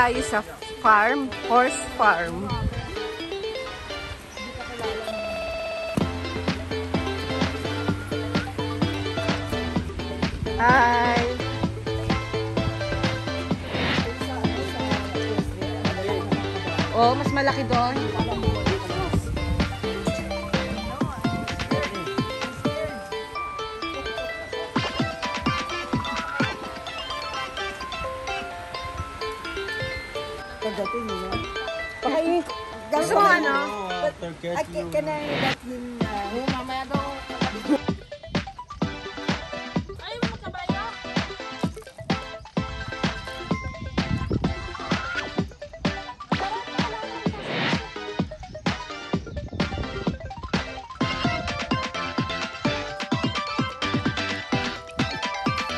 tayo sa farm, horse farm. Hi! Oh, mas malaki doon. Pagdating mo yan. Gusto mo ano? Can I let him... Mamaya daw. Ayaw mo kabayo?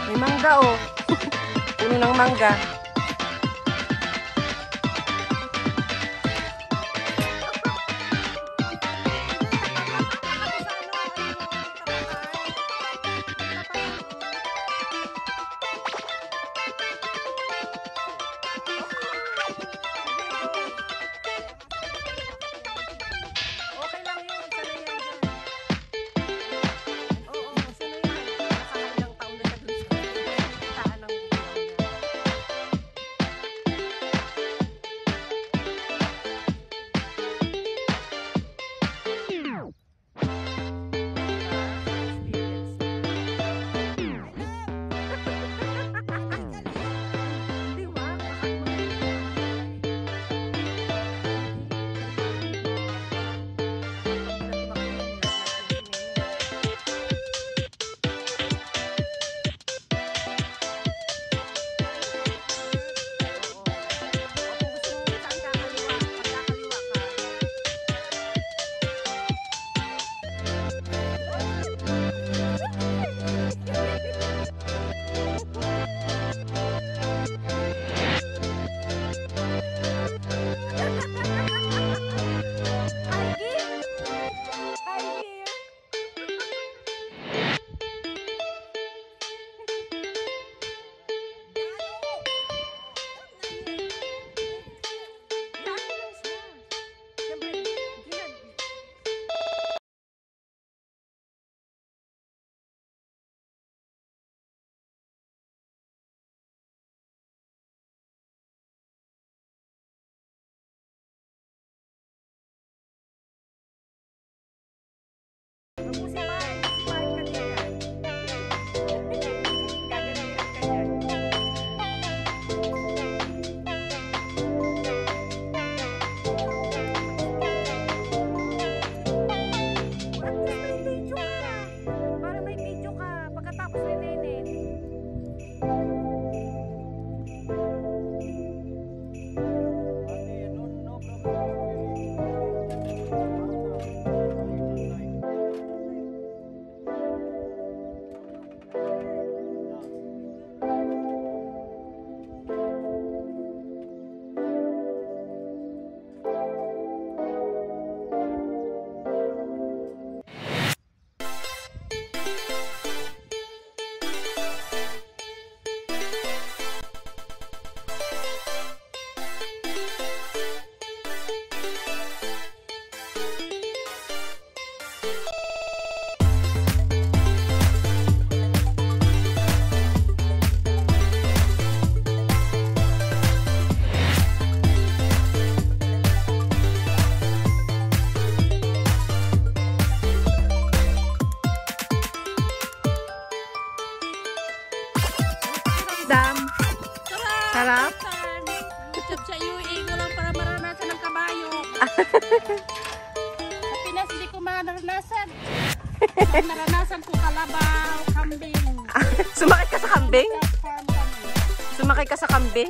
May mangga oh. Puno ng mangga. Dam. Sarap. Sarap sa UAE lang para maranasan ng kabayo. Sa Pinas hindi ko maranasan. Naranasan ko kalabaw, kambing. Sumakay ka sa kambing? Sumakay ka sa kambing?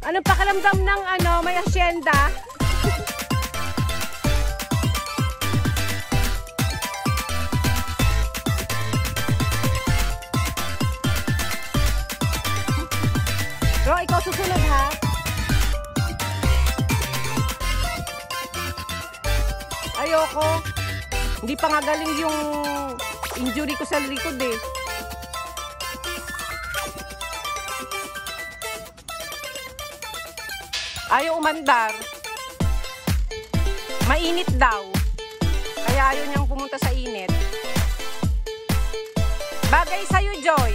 Anong pakiramdam ng may asyenda? Bro, ikaw susunod ha? Ayoko. Hindi pa nga galing yung injury ko sa likod eh. Ayaw umandar. Mainit daw. Kaya ayaw niyang pumunta sa init. Bagay sa'yo, Joy.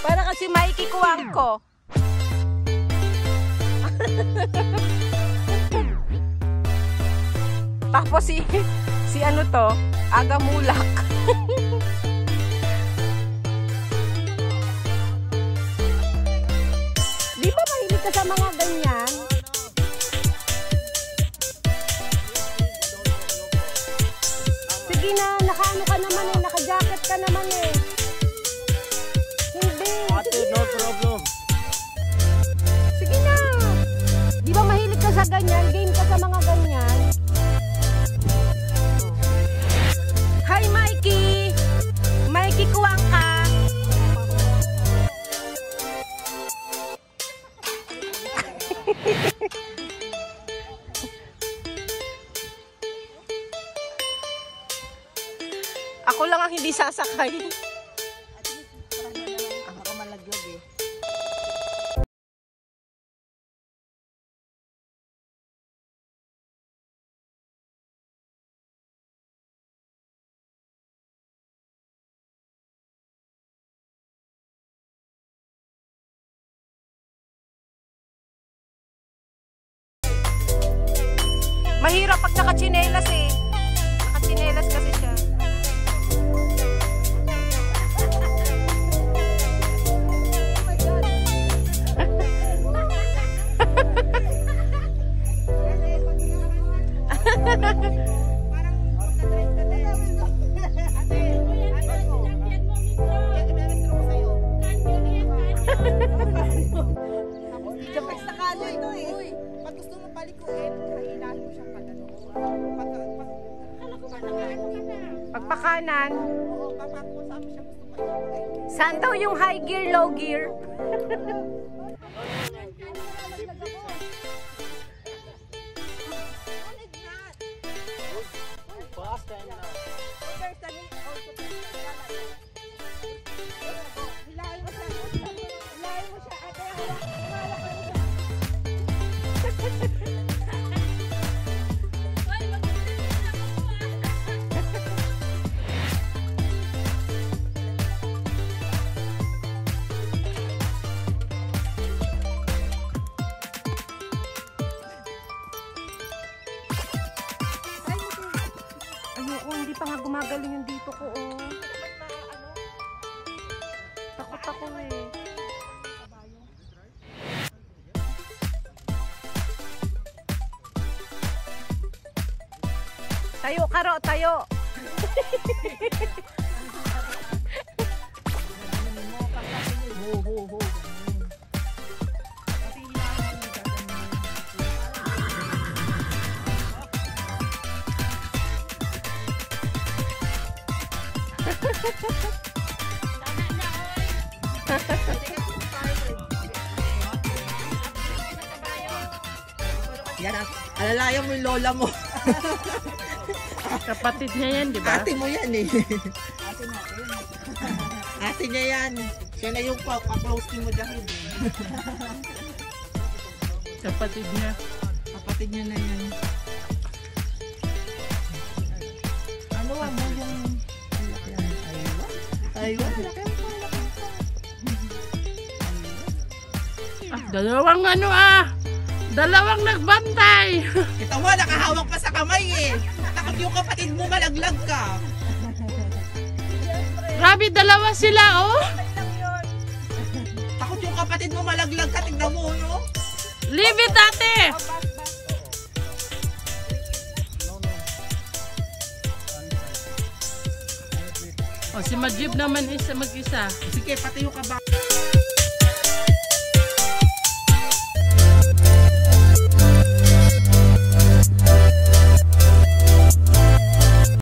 Para kasi Mikey Kuwangko. Tapos si ano to, Aga Mulak. Di ba mahilig ka sa mga ganyan? Sige na, nakaano ka naman eh, naka-jacket ka naman eh. Hindi. Ate, no problem. Sige na. Di ba mahilig ka sa ganyan? Game ka sa mga ganyan? Hi, Mikey! Mikey Kuwangka! Ako lang ang hindi sasakay. Baka malaglag eh. Mahirap pag nakachinelas eh. Nakachinelas kasi siya. Pag gusto mo palikuin, kailangan mo siyang padano. Pagpakanan. Oo, papakos mo siya gusto palikuin. Saan daw yung high gear, low gear? Fast and Hilahin mo siya. Hilahin mo siya. Ate, hawak mo siya. Ayoko, hindi pa nga gumagaling yung dito ko, oh. Takot ako eh. Tayo, Karo, tayo. Yan, alalayan mo yung lola mo. Kapatid niya yan, di ba? Ate mo yan eh. Ate natin. Ate niya yan. Siya na yung pa-close mo dahil. Kapatid niya. Kapatid niya na yan. Ano mo yung... Aywa. Dalawang dalawang nagbantay. Kita mo, nakahawak pa sa kamay eh. Takot yung kapatid mo, malaglag ka. Grabe, dalawa sila, oh. Takot yung kapatid mo, malaglag ka. Tignan mo, no? Leave it, ate. O, si Majib naman isa mag-isa. Sige, patayo ka ba?